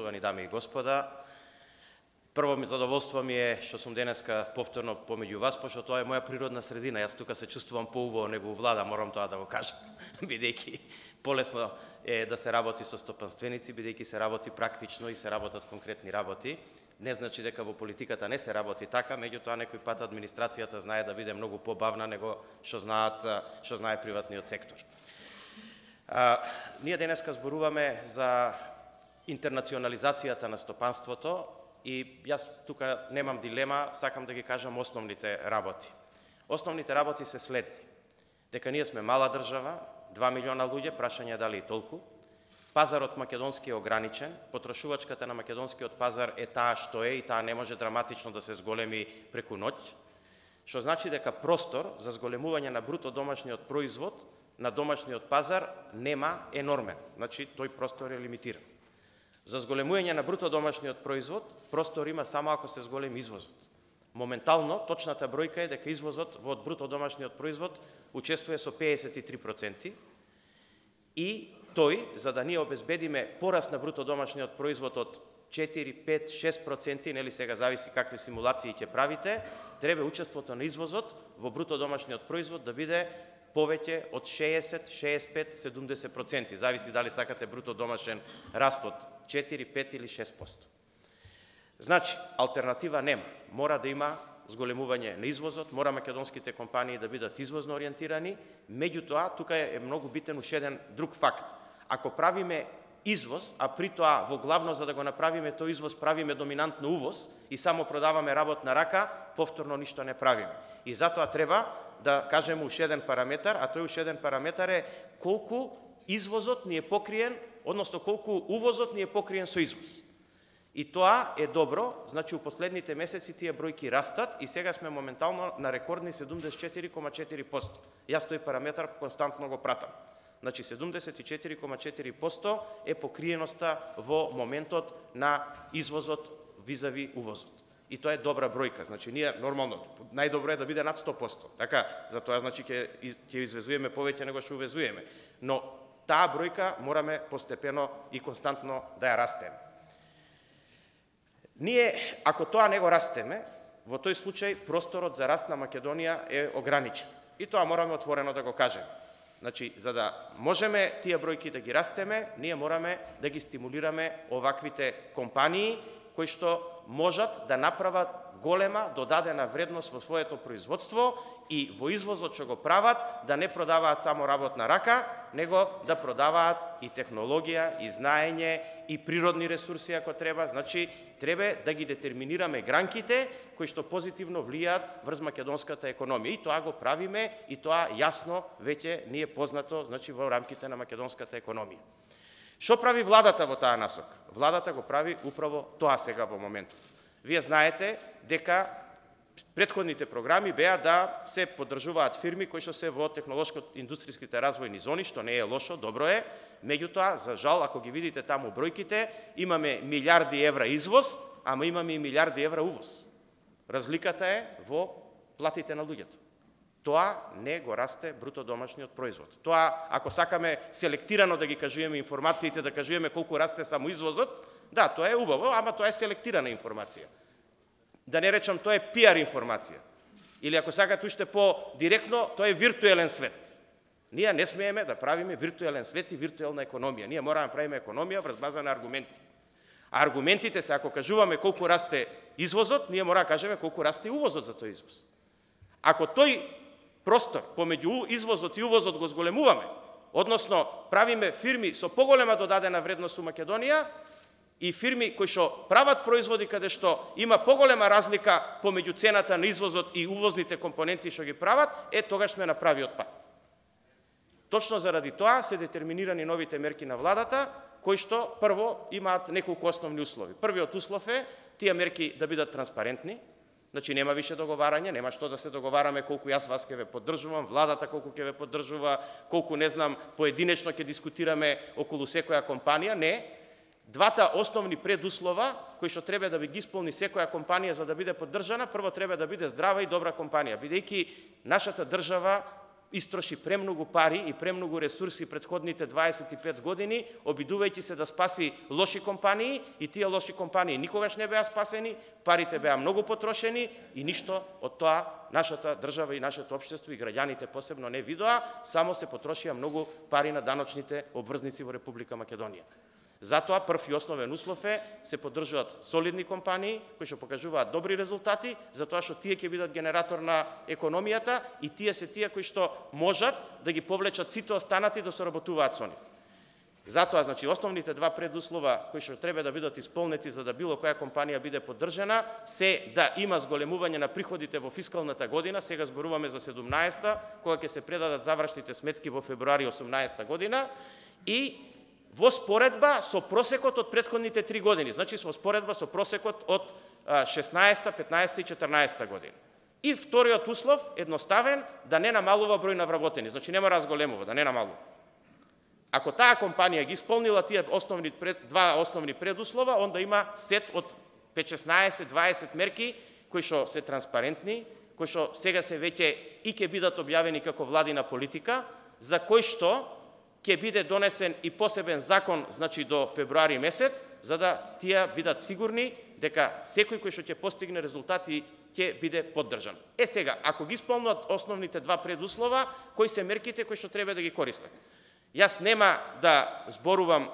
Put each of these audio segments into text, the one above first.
Почитувани дами и господа, прво задоволство ми е што сум денеска повторно помеѓу вас, пошто тоа е моја природна средина. Јас тука се чувствувам поубаво него влада, морам тоа да го кажам, бидејќи полесно е да се работи со стопанственици, бидејќи се работи практично и се работат конкретни работи. Не значи дека во политиката не се работи така, меѓутоа некој пат администрацијата знае да биде многу побавна него што знае приватниот сектор. Ние денеска зборуваме за интернационализацијата на стопанството и јас тука немам дилема, сакам да ги кажам основните работи. Основните работи се следни. Дека ние сме мала држава, 2 милиона луѓе, прашање е дали и толку. Пазарот македонски е ограничен, потрошувачката на македонскиот пазар е таа што е и таа не може драматично да се зголеми преку ноќ, што значи дека простор за зголемување на бруто домашниот производ на домашниот пазар нема енормен, значи тој простор е лимитиран. За зголемување на бруто домашниот производ, простор има само ако се зголеми извозот. Моментално, точната бројка е дека извозот во бруто домашниот производ учествува со 53% и тој, за да ние обезбедиме пораст на бруто домашниот производ од 4, 5, 6%, нели сега зависи какви симулации ќе правите, треба учеството на извозот во бруто домашниот производ да биде повеќе од 60, 65, 70%. Зависи дали сакате бруто домашен раст од 4, 5 или 6%. Значи, алтернатива нема. Мора да има зголемување на извозот, мора македонските компании да бидат извозно ориентирани, меѓутоа, тука е многу битен уште еден друг факт. Ако правиме извоз, а при тоа во главно за да го направиме тој извоз правиме доминантно увоз и само продаваме работна рака, повторно ништо не правиме. И затоа треба да кажеме уште еден параметар, а тој уште еден параметар е колку извозот ни е покриен, односно колку увозот ни е покриен со извоз. И тоа е добро, значи у последните месеци тие бројки растат и сега сме моментално на рекордни 74,4%. Јас тој параметар константно го пратам. Значи 74,4% е покриеноста во моментот на извозот визави увозот. И тоа е добра бројка. Значи ние нормално најдобро е да биде над 100%. Така, затоа значи ќе извезуваме повеќе него што увезуваме. Но таа бројка мораме постепено и константно да ја растеме. Ние, ако тоа не го растеме, во тој случај просторот за раст на Македонија е ограничен. И тоа мораме отворено да го кажеме. Значи, за да можеме тие бројки да ги растеме, ние мораме да ги стимулираме оваквите компании кои што можат да направат голема додадена вредност во своето производство и во извозот што го прават да не продаваат само работна рака, него да продаваат и технологија, и знаење, и природни ресурси ако треба. Значи, треба да ги детерминираме гранките кои што позитивно влијаат врз македонската економија. И тоа го правиме, и тоа јасно веќе ни е познато, значи во рамките на македонската економија. Што прави владата во таа насока? Владата го прави управо тоа сега во моментот. Вие знаете дека претходните програми беа да се поддржуваат фирми кои што се во технолошко-индустријските развојни зони, што не е лошо, добро е. Меѓутоа, за жал, ако ги видите таму бројките, имаме милиарди евра извоз, ама имаме и милиарди евра увоз. Разликата е во платите на луѓето. Тоа не го расте бруто домашниот производ. Тоа, ако сакаме селектирано да ги кажуваме информациите, да кажуваме колку расте само извозот, да, тоа е убаво, ама тоа е селектирана информација. Да не речам, тоа е PR информација. Или ако сакате уште по-директно, тоа е виртуелен свет. Ние не смееме да правиме виртуелен свет и виртуелна економија. Ние мораме да правиме економија врз база на аргументи. А аргументите се, ако кажуваме колку расте извозот, ние мора да кажеме колку расте увозот за тој извоз. Ако тој простор помеѓу извозот и увозот го зголемуваме, односно правиме фирми со поголема додадена вредност у Македонија и фирми кои што прават производи каде што има поголема разлика помеѓу цената на извозот и увозните компоненти што ги прават, тогаш сме на правиот пат. Точно заради тоа се детерминирани новите мерки на владата, кои што прво имаат неколку основни услови. Првиот услов е тие мерки да бидат транспарентни, значи нема више договарање, нема што да се договараме колку јас вас ќе ве поддржувам, владата колку ќе ве поддржува, колку не знам поединечно ќе дискутираме околу секоја компанија, не. Двата основни предуслова кои што треба да ги исполни секоја компанија за да биде поддржана, прво треба да биде здрава и добра компанија, бидејќи нашата држава истроши премногу пари и премногу ресурси претходните 25 години, обидувајќи се да спаси лоши компании, и тие лоши компании никогаш не беа спасени, парите беа многу потрошени и ништо од тоа нашата држава и нашето општество и граѓаните посебно не видоа, само се потрошија многу пари на даночните обврзници во Република Македонија. Затоа прв и основен услов е се поддржуваат солидни компании кои што покажуваат добри резултати, затоа што тие ќе бидат генератор на економијата и тие се тие кои што можат да ги повлечат сите останати да соработуваат со нив. Затоа, значи, основните два предуслова кои што треба да бидат исполнети за да било која компанија биде поддржана, се да има зголемување на приходите во фискалната година, сега зборуваме за 17-та, кога ќе се предадат завршните сметки во февруари 18-та година, и во споредба со просекот од претходните 3 години, значи со споредба со просекот од 16-та, 15-та и 14-та година. И вториот услов, едноставен, да не намалува број на вработени, значи нема разголемува, да не намалува. Ако таа компанија ги исполнила тие два основни предуслова, онда има сет од 15-16-20 мерки кои што се транспарентни, кои што сега се веќе и ќе бидат објавени како владина политика, за кои што ќе биде донесен и посебен закон, значи до февруари месец, за да тие бидат сигурни дека секој кој што ќе постигне резултати ќе биде поддржан. Сега, ако ги исполнат основните два предуслова, кои се мерките кои што треба да ги користат? Јас нема да зборувам,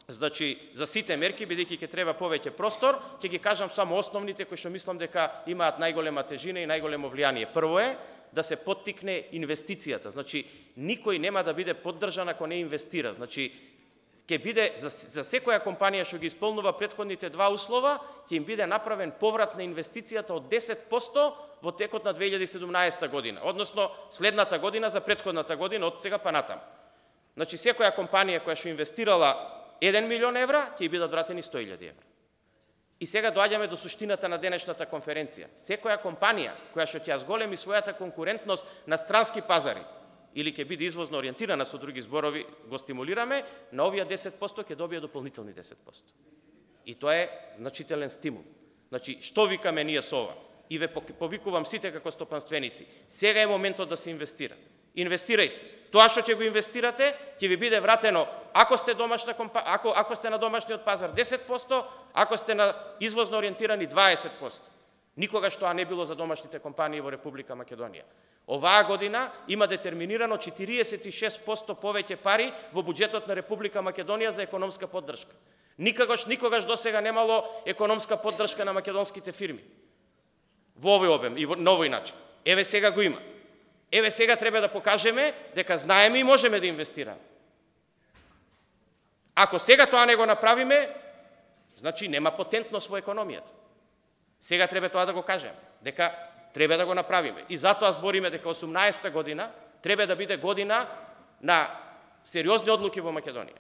значи, за сите мерки, бидејќи ќе треба повеќе простор, ќе ги кажам само основните кои што мислам дека имаат најголема тежина и најголемо влијание. Прво е да се поттикне инвестицијата. Значи, никој нема да биде поддржан ако не инвестира. Значи, ќе биде за секоја компанија што ги исполнува претходните два услова, ќе им биде направен поврат на инвестицијата од 10% во текот на 2017 година, односно следната година за претходната година од сега па натаму. Значи, секоја компанија која што инвестирала 1 милион евра, ќе бидат вратени 100.000 евра. И сега доаѓаме до суштината на денешната конференција. Секоја компанија која што ќе зголеми својата конкурентност на странски пазари или ќе биде извозно ориентирана, со други зборови го стимулираме, на овие 10% ќе добие дополнителни 10%. И тоа е значителен стимул. Значи, што викаме ние со ова? И ве повикувам сите како стопанственици. Сега е моментот да се инвестира. Инвестирајте. Тоа што ќе го инвестирате, ќе ви биде вратено, ако сте ако сте на домашниот пазар 10%, ако сте на извозно ориентирани 20%. Никогаш тоа не било за домашните компании во Република Македонија. Оваа година има детерминирано 46% повеќе пари во буџетот на Република Македонија за економска поддршка. Никогаш досега немало економска поддршка на македонските фирми. Во овој обем и на овој начин. Еве сега го има. Еве сега треба да покажеме дека знаеме и можеме да инвестираме. Ако сега тоа не го направиме, значи нема потентност во економијата. Сега треба тоа да го кажеме, дека треба да го направиме. И затоа збориме дека 18-та година треба да биде година на сериозни одлуки во Македонија.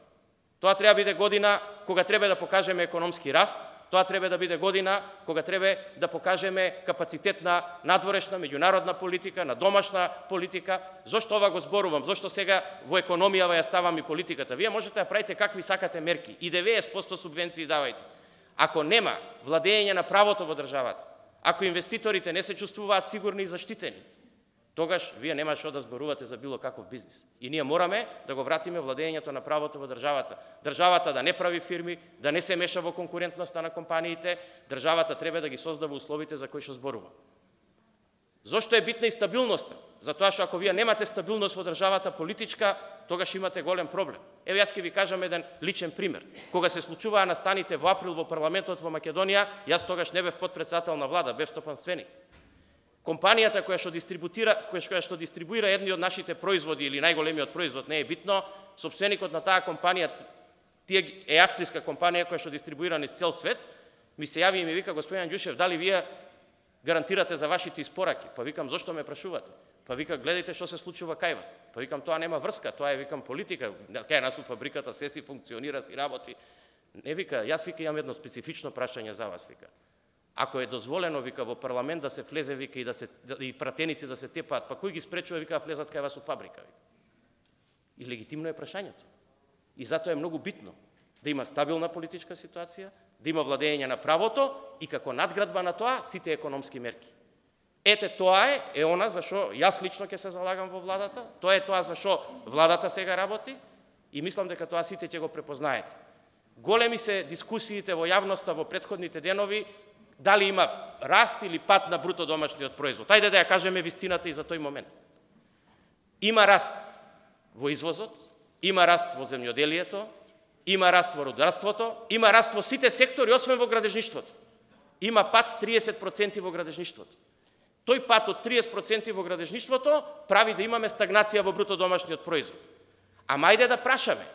Тоа треба да биде година кога треба да покажеме економски раст, тоа треба да биде година кога треба да покажеме капацитет на надворешна меѓународна политика, на домашна политика. Зошто ова го зборувам? Зошто сега во економијава ја ставам и политиката? Вие можете да правите какви сакате мерки и 90% субвенции давајте. Ако нема владење на правото во државата, ако инвеститорите не се чувствуваат сигурни и заштитени, тогаш вие нема што да зборувате за било каков бизнис. И ние мораме да го вратиме владењето на правото во државата. Државата да не прави фирми, да не се меша во конкурентноста на компаниите, државата треба да ги создава условите за кои што зборува. Зошто е битна и стабилноста? Затоа што ако вие немате стабилност во државата политичка, тогаш имате голем проблем. Еве јас ќе ви кажам еден личен пример. Кога се случуваа настаните во април во парламентот во Македонија, јас тогаш не бев потпредседател на влада, бев стопанственик. Компанијата која што дистрибуира едни од нашите производи или најголемиот производ, не е битно, сопственикот на таа компанија, тие е австријска компанија која што дистрибуира низ цел свет, ми се јави и ми вика: господин Анѓушев, дали вие гарантирате за вашите испораки? Па викам: зошто ме прашувате? Па вика: гледајте што се случува кај вас. Па викам: тоа нема врска, тоа е, викам, политика. Кај нас у фабриката се си функционира, си работи. Не, вика, јас, вика, имам едно специфично прашање за вас, вика. Ако е дозволено, вика, во парламент да се влезе, вика, и пратеници да се тепаат, па кој ги спречува, вика, да влезат кај вас у фабрика, вика. И легитимно е прашањето. И затоа е многу битно да има стабилна политичка ситуација, да има владење на правото и како надградба на тоа сите економски мерки. Ете тоа е она за што јас лично ќе се залагам во владата, тоа е тоа за што владата сега работи и мислам дека тоа сите ќе го препознаете. Големи се дискусиите во јавноста во претходните денови дали има раст или пад на бруто домашниот производ. Ајде да ја кажеме вистината и за тој момент. Има раст во извозот, има раст во земјоделието, има раст во рударството, има раст во сите сектори, освен во градежништвото. Има пад 30% во градежништвото. Тој пад од 30% во градежништвото прави да имаме стагнација во бруто домашниот производ. Ама ајде да прашаме,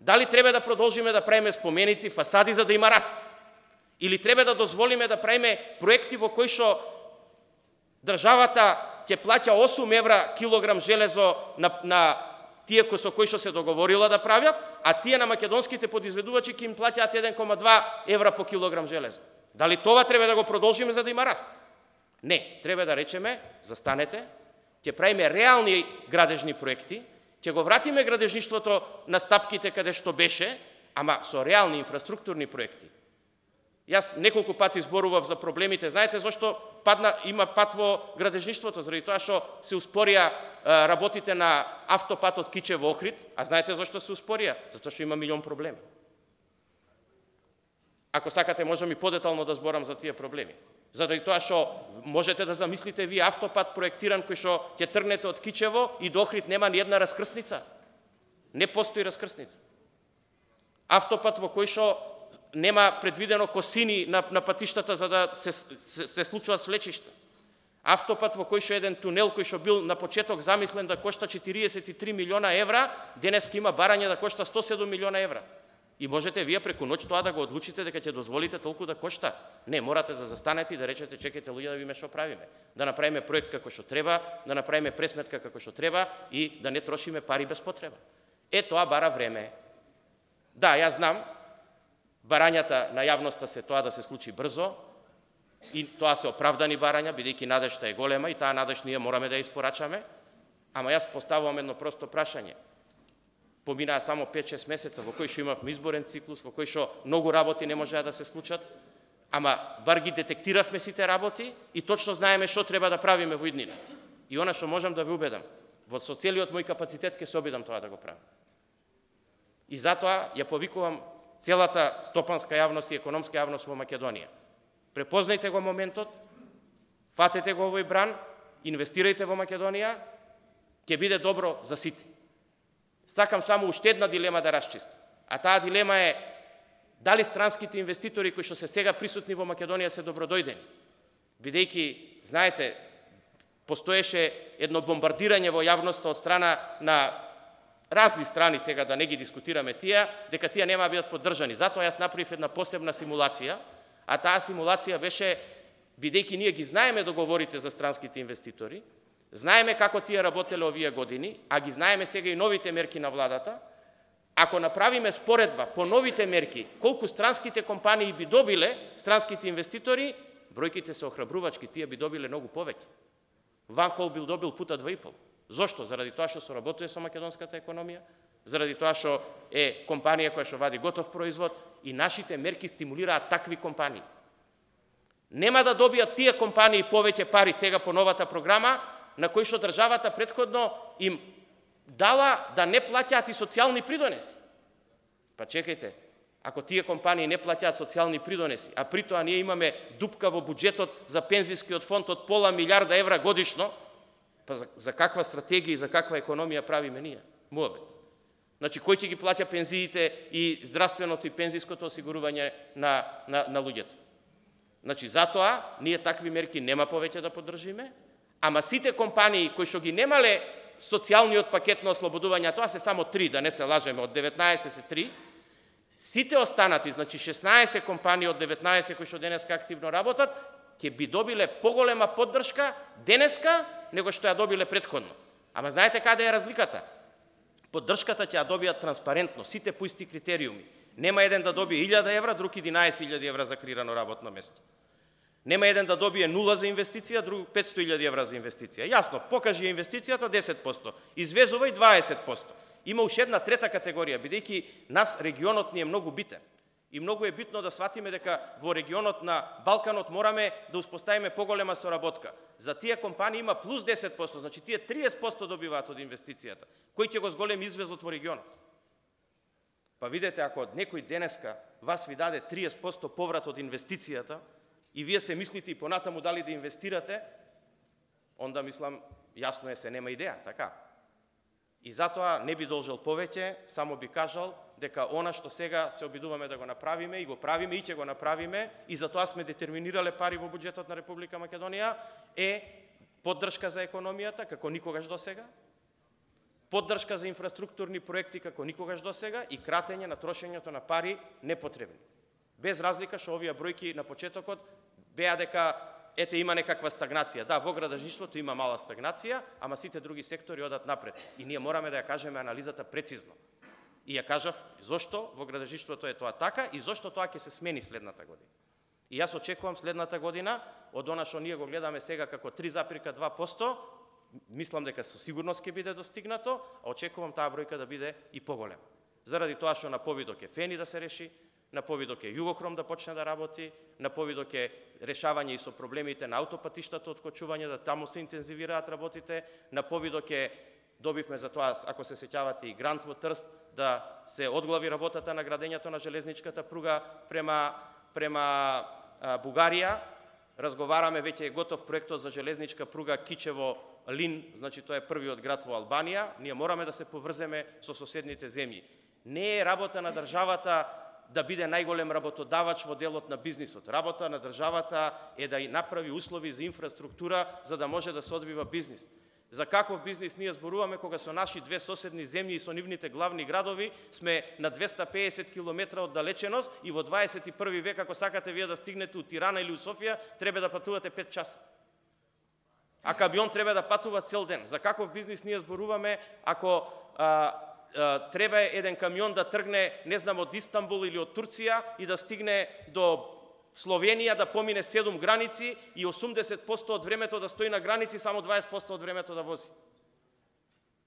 дали треба да продолжиме да правиме споменици, фасади за да има раст? Или треба да дозволиме да правиме проекти во кои што државата ќе плаќа 8 евра килограм железо на тие со кои што се договорила да правят, а тие на македонските подизведувачи ќе им плаќаат 1,2 евра по килограм железо. Дали това треба да го продолжиме за да има раст? Не, треба да речеме, застанете, ќе правиме реални градежни проекти, ќе го вратиме градежништвото на стапките каде што беше, ама со реални инфраструктурни проекти. Јас неколку пати зборував за проблемите. Знаете зашто има пат во градежништвото? Заради тоа што се успорија работите на автопатот Кичево-Охрид. А знаете зашто се успорија? Затоа што има милион проблеми. Ако сакате, можам и подетално да зборам за тие проблеми. Заради тоа што можете да замислите вие автопат проектиран кој што ќе тргнете од Кичево и до Охрид нема ни една раскрсница. Не постои раскрсница. Автопат во кој што нема предвидено косини на патиштата за да се случуваат свлечишта. Автопат во кој што еден тунел кој што бил на почеток замислен да кошта 43 милиона евра, денеска има барање да кошта 107 милиона евра. И можете вие преку ноќ тоа да го одлучите дека ќе дозволите толку да кошта. Не, морате да застанете и да речете чекајте луѓе да видиме што правиме. Да направиме проект како што треба, да направиме пресметка како што треба и да не трошиме пари без потреба. Тоа бара време. Да, јас знам, барањата на јавноста се тоа да се случи брзо и тоа се оправдани барања, бидејќи надежта е голема и таа надеж ние мораме да ја испорачаме, ама јас поставувам едно просто прашање. Поминаа само 5-6 месеца во кои што имавме изборен циклус, во кои што многу работи не можеа да се случат, ама бар ги детектиравме сите работи и точно знаеме што треба да правиме во иднина. И она што можам да ве убедам, со целиот мој капацитет ќе се обидам тоа да го правам. И затоа ја повикувам целата стопанска јавност и економска јавност во Македонија. Препознајте го моментот, фатете го овој бран, инвестирајте во Македонија, ќе биде добро за сите. Сакам само уште една дилема да расчистам. А таа дилема е дали странските инвеститори кои што се сега присутни во Македонија се добродојдени. Бидејќи, знаете, постоеше едно бомбардирање во јавноста од страна на разни страни, сега да не ги дискутираме тие, дека тие нема да бидат поддржани. Затоа јас направив една посебна симулација, а таа симулација беше, бидејќи ние ги знаеме договорите за странските инвеститори, знаеме како тие работеле овие години, а ги знаеме сега и новите мерки на владата, ако направиме споредба по новите мерки, колку странските компании би добиле, странските инвеститори, бројките се охрабрувачки, тие би добиле многу повеќе. Ванхол бил добил пута 2,5. Зошто? Заради тоа што соработува со македонската економија, заради тоа што е компанија која што вади готов производ и нашите мерки стимулираат такви компании. Нема да добијат тие компании повеќе пари сега по новата програма, на кои што државата претходно им дала да не плаќаат и социјални придонеси. Па чекајте, ако тие компании не плаќаат социјални придонеси, а при тоа ние имаме дупка во буџетот за пензискиот фонд од пола милиарда евра годишно, па за каква стратегија и за каква економија правиме ние? Муабет. Значи, кој ќе ги плаќа пензиите и здравственото и пензиското осигурување на луѓето? Значи, затоа, ние такви мерки нема повеќе да поддржиме, ама сите компании кои што ги немале социјалниот пакет на ослободување, тоа се само 3, да не се лажеме, од 19 се 3, сите останати, значи 16 компании од 19 кои што денеска активно работат, ќе би добиле поголема поддршка денеска, него што ја добиле претходно. Ама знаете каде е разликата? Поддршката ќе ја добијат транспарентно, сите по исти критериуми. Нема еден да добие 1000 евра, друг 11.000 евра за креирано работно место. Нема еден да добие 0 за инвестиција, друг 500.000 евра за инвестиција. Јасно, покажи инвестицијата 10%, извезувај 20%. Има уште една трета категорија, бидејќи нас регионот ни е многу битен. И многу е битно да сватиме дека во регионот на Балканот мораме да успоставиме поголема соработка. За тие компании има плюс 10%, значи тие 30% добиваат од инвестицијата. Кој ќе го зголеми извезот во регионот? Па видете, ако некој денеска вас ви даде 30% поврат од инвестицијата и вие се мислите и понатаму дали да инвестирате, онда мислам, јасно е се нема идеја, така? И затоа не би должел повеќе, само би кажал дека она што сега се обидуваме да го направиме и го правиме и ќе го направиме и затоа сме детерминирале пари во буџетот на Република Македонија е поддршка за економијата како никогаш досега, поддршка за инфраструктурни проекти како никогаш досега и кратење на трошењето на пари непотребни. Без разлика што овие бројки на почетокот беа дека ете има некаква стагнација. Да, во градежништвото има мала стагнација, ама сите други сектори одат напред. И ние мораме да ја кажеме анализата прецизно. И ја кажав зошто во градежништвото е тоа така и зошто тоа ќе се смени следната година. И јас очекувам следната година од она што ние го гледаме сега како 3,2%, мислам дека со сигурност ќе биде достигнато, а очекувам таа бројка да биде и поголема. Заради тоа што на повидок е Фени да се реши, на повидок е Југохром да почне да работи, на повидок е решавање и со проблемите на аутопатиштата од кочување, да таму се интензивираат работите, на повидок е добивме за тоа, ако се сеќавате, и грант во Трст, да се одглави работата на градењето на железничката пруга према Бугарија. Разговараме, веќе е готов проектот за железничка пруга Кичево-Лин, значи тоа е првиот град во Албанија. Ние мораме да се поврземе со соседните земји. Не е работа на државата да биде најголем работодавач во делот на бизнисот. Работа на државата е да направи услови за инфраструктура за да може да се одвива бизнис. За каков бизнис ние зборуваме кога со наши две соседни земји и со нивните главни градови сме на 250 км оддалеченост и во 21 век ако сакате вие да стигнете у Тирана или у Софија, треба да патувате 5 часа. А камион треба да патува цел ден. За каков бизнис ние зборуваме ако треба еден камион да тргне, не знам, од Истанбул или од Турција и да стигне до Словенија, да помине 7 граници и 80% од времето да стои на граници, само 20% од времето да вози.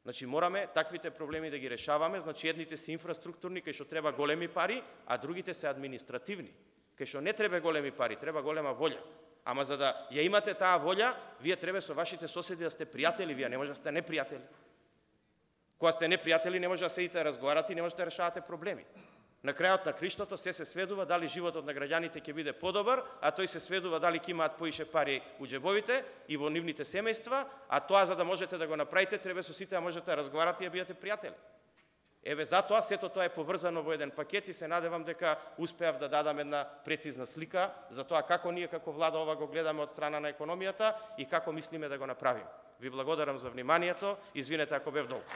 Значи мораме таквите проблеми да ги решаваме, значи едните се инфраструктурни, кај што треба големи пари, а другите се административни. Кај што не треба големи пари, треба голема волја. Ама за да ја имате таа волја, вие треба со вашите соседи да сте пријатели, вие не може да сте непријатели. Кога сте непријатели, не може да седите да разговарате и не може да решавате проблеми. На крајот на криштото се сведува дали животот на граѓаните ќе биде подобар, а тој се сведува дали ќе имаат поише пари у џебовите и во нивните семејства, а тоа за да можете да го направите, треба со сите да можете да разговарате и да бидете пријатели. Еве затоа сето тоа е поврзано во еден пакет и се надевам дека успеав да дадам една прецизна слика за тоа како ние како влада ова го гледаме од страна на економијата и како мислиме да го направиме. Ви благодарам за вниманието, извинете ако бев долго.